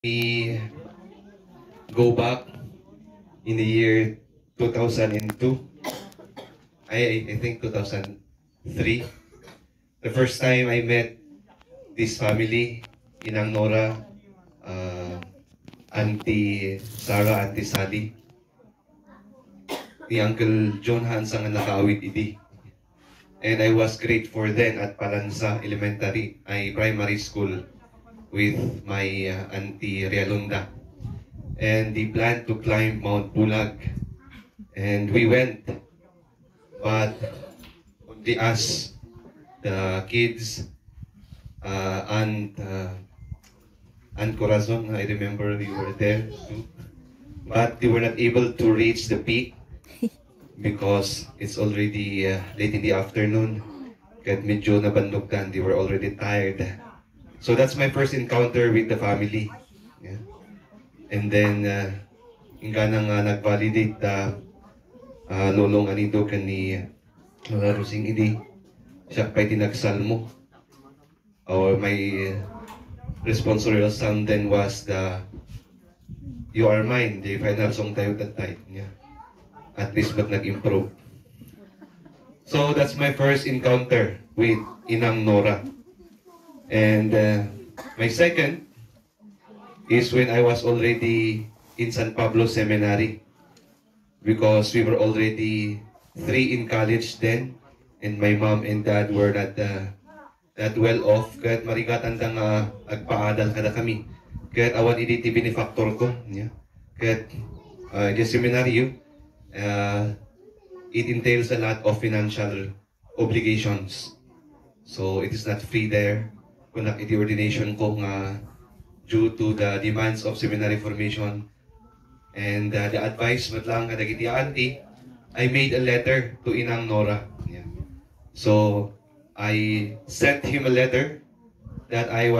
We go back in the year 2002. I think 2003. The first time I met this family, Inang Nora, Auntie Sarah, Auntie Sally, ni Uncle John Hans ang nakaawit idi. And I was grade 4 then at Palanza Elementary, primary school with my Auntie Realunda. And they planned to climb Mount Bulag. And we went, but only us, the kids, and Corazon, I remember we were there too. But they were not able to reach the peak because it's already late in the afternoon. Kahit medyo nabandugdan, they were already tired. So that's my first encounter with the family. Yeah. And then, hingga nang nag-validate lolong anito kani Lola Rosing idi. Siya pa'y tinagsal mo. Or my responsible son then was the You Are Mine, the final song tayo that time. Yeah. At least but nag-improve. So that's my first encounter with Inang Nora. And my second is when I was already in San Pablo Seminary, because we were already 3 in college then, and my mom and dad were not that well off. Kahit marigatan dang agpaadal kada kami. Kahit awan iditi benefactor ko. Yeah. Kahit the seminary, it entails a lot of financial obligations. So it is not free there. Kung iti ordination ko nga due to the demands of seminary formation and the advice matlang kadagiti auntie, I made a letter to Inang Nora. Yeah. So I sent him a letter that I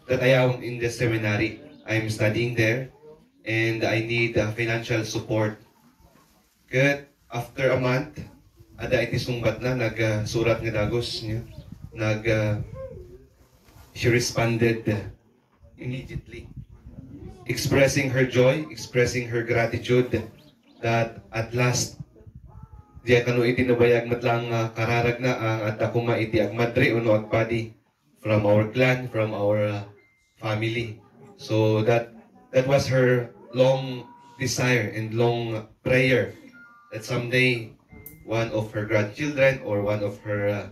am in the seminary. I'm studying there and I need financial support. Kaya after a month, ada iti sumbat na nagsurat nga dagos niya. She responded immediately, expressing her joy, expressing her gratitude that at last diya kanu iti nabayag matlang kararag na ang at akuma iti agmadre uno agpadi from our clan, from our family. So that was her long desire and long prayer that someday one of her grandchildren or one of her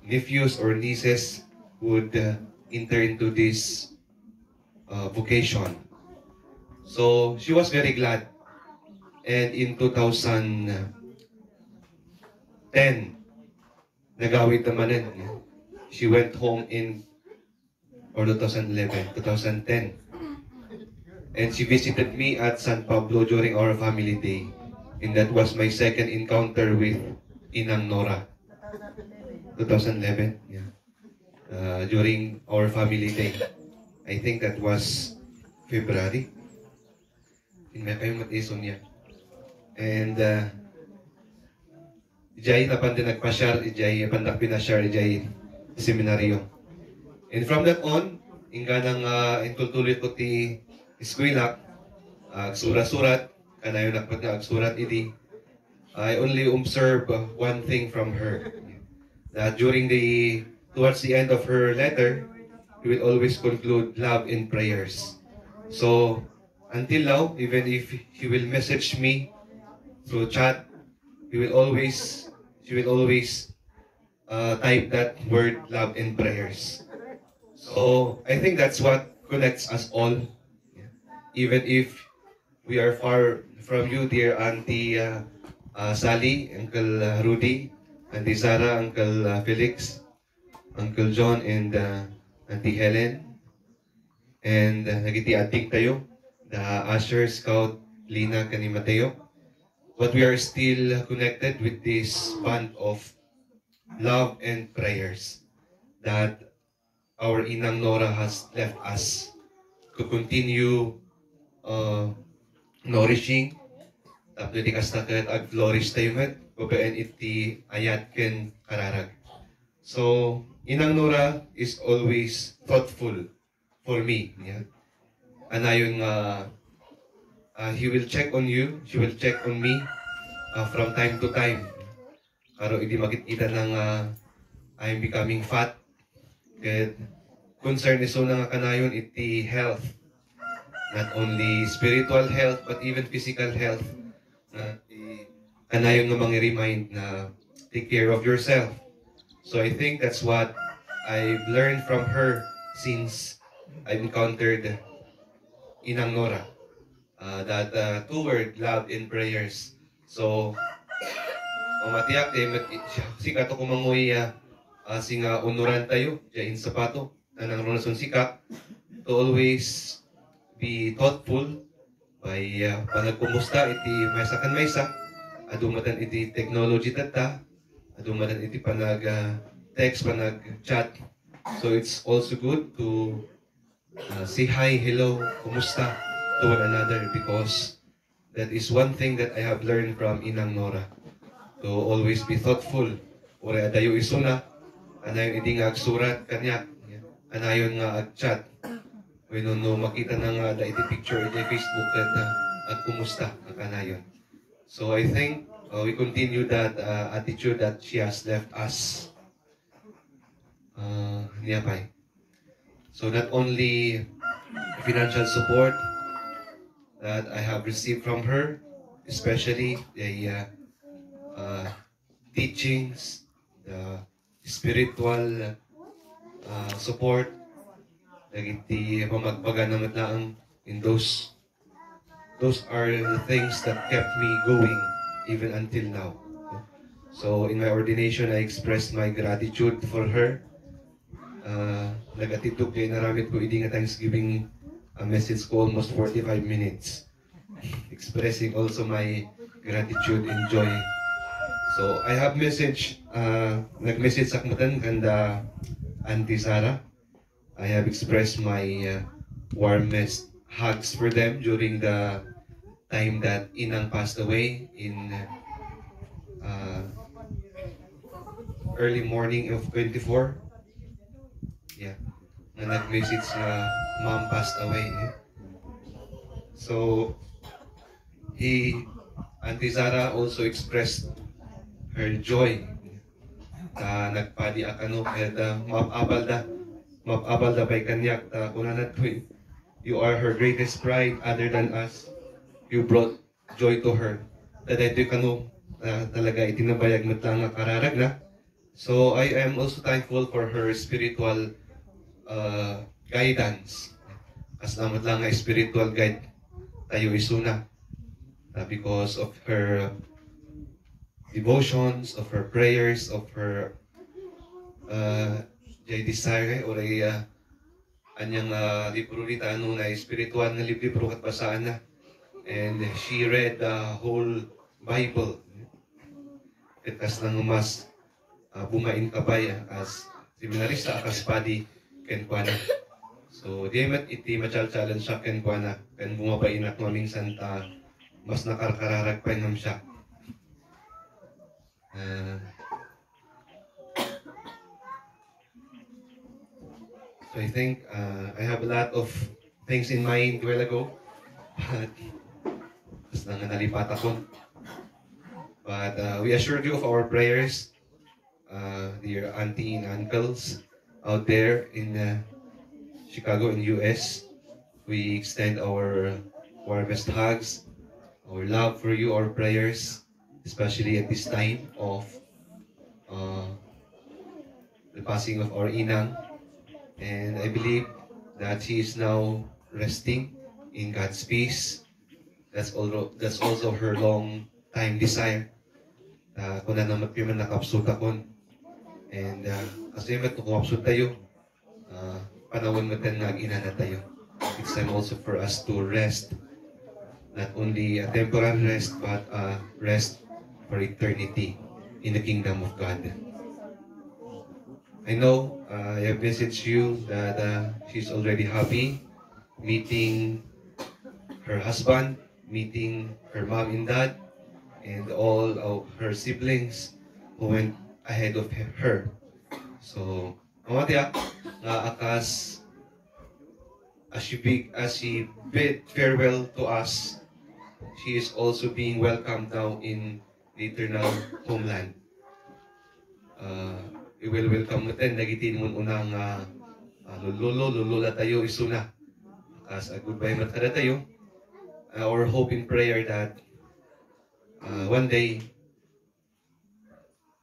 nephews or nieces would enter into this vocation. So she was very glad. And in 2010, nagawit naman she went home or 2010. And she visited me at San Pablo during our family day. And that was my second encounter with Inang Nora. 2011, yeah. During our family day. I think that was February. Hindi kayo matison niya. And ijay tapan din nagpa-share, ijay pandak pinashare, ijay seminaryo. And from that on, hingga nang intultuloy ko ti eskwela, agsurat-surat, kanayon nakpat nga agsurat idi. I only observe one thing from her. That towards the end of her letter, he will always conclude love and prayers. So, until now, even if he will message me through chat, she will always type that word love and prayers. So, I think that's what connects us all. Even if we are far from you, dear Auntie Sally, Uncle Rudy, Auntie Sarah, Uncle Felix, Uncle John, and Auntie Helen, and nagiti adik tayo, the Usher, Scout, Lina, kani Mateo. But we are still connected with this band of love and prayers that our Inang Nora has left us to continue nourishing, tapos di kas na ag-flourish tayo met, babaan iti ayat ken kararag. So, Inang Nora is always thoughtful for me. Yeah? Anayon nga, he will check on you, she will check on me from time to time. Karo hindi makikita ng I'm becoming fat. Kaya concern is so nga kanayon iti health. Not only spiritual health, but even physical health. Kanayon nga remind na take care of yourself. So I think that's what I've learned from her since I've encountered Inang Nora. That two-word, love and prayers. So, matiyak, sikat ako mangoy singa unuran tayo, jain sapato, nang ronason sikap, to always be thoughtful by panagkumusta iti maysakan maysa, adumatan iti technology tata, adumatan iti panag text, panag chat. So it's also good to say hi, hello, kumusta to one another, because that is one thing that I have learned from Inang Nora. To always be thoughtful. Ora adayo isuna, anayon idi nga agsurat kanya, anayon nga agchat. When no makita na nga da iti picture iti Facebook at kumusta ang kanayon. So I think we continue that attitude that she has left us. Niyapay. So not only financial support that I have received from her, especially the teachings, the spiritual support, nagiti pamagbaga naman lang in those are the things that kept me going even until now. So in my ordination, I expressed my gratitude for her. Nagatitog kay naramit ko idi nga Thanksgiving message ko almost 45 minutes. Expressing also my gratitude and joy. So I have nag-message sa kmutan kanda Auntie Sarah. I have expressed my warmest hugs for them during the time that Inang passed away in early morning of 24. Yeah, na nag-message na mom passed away. So Auntie Sarah also expressed her joy nagpadi akano at mapabal da pay kanyak kunanat twin. You are her greatest pride other than us. You brought joy to her. Dadaytoy kano talaga itinabayag mo lang kararag na. So I am also thankful for her spiritual guidance. Kasalamat lang nga spiritual guide tayo isuna. Because of her devotions, of her prayers, of her desire or anyang libro ni Tano na spiritual na libro kat basaan na. And she read the whole Bible. Itas lang mas bumain kabay as seminarista akas padi ken kuana. So di mat iti machal-chalan siya ken kuana ken bumabain at maminsan ta mas nakarkararag pa nam siya. So I think I have a lot of things in mind a while ago, but mas nalipat ako. But we assured you of our prayers, dear auntie and uncles out there in Chicago and US. We extend our warmest hugs, our love for you, our prayers, especially at this time of the passing of our Inang. And I believe that she is now resting in God's peace. That's also her long time desire. Kung na naman piman nakapsut akon. And kasi mat kung kapsut tayo, panahon matan nag-ina na tayo. It's time also for us to rest. Not only a temporary rest, but rest for eternity in the kingdom of God. I know I have messaged you that she's already happy meeting her husband, meeting her mom and dad, and all of her siblings who went ahead of her. So, mamatiyak nga akas as she bid farewell to us, she is also being welcomed now in the eternal homeland. We will welcome mo ten nagitin mo unang lolo tayo isuna. As a goodbye matada tayo. Our hope in prayer that one day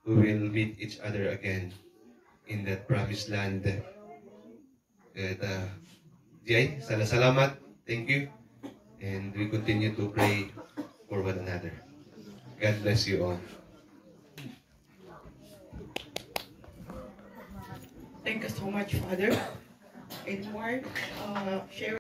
we will meet each other again in that promised land. At Jay, salamat. Thank you. And we continue to pray for one another. God bless you all. Thank you so much, Father. And Mark, share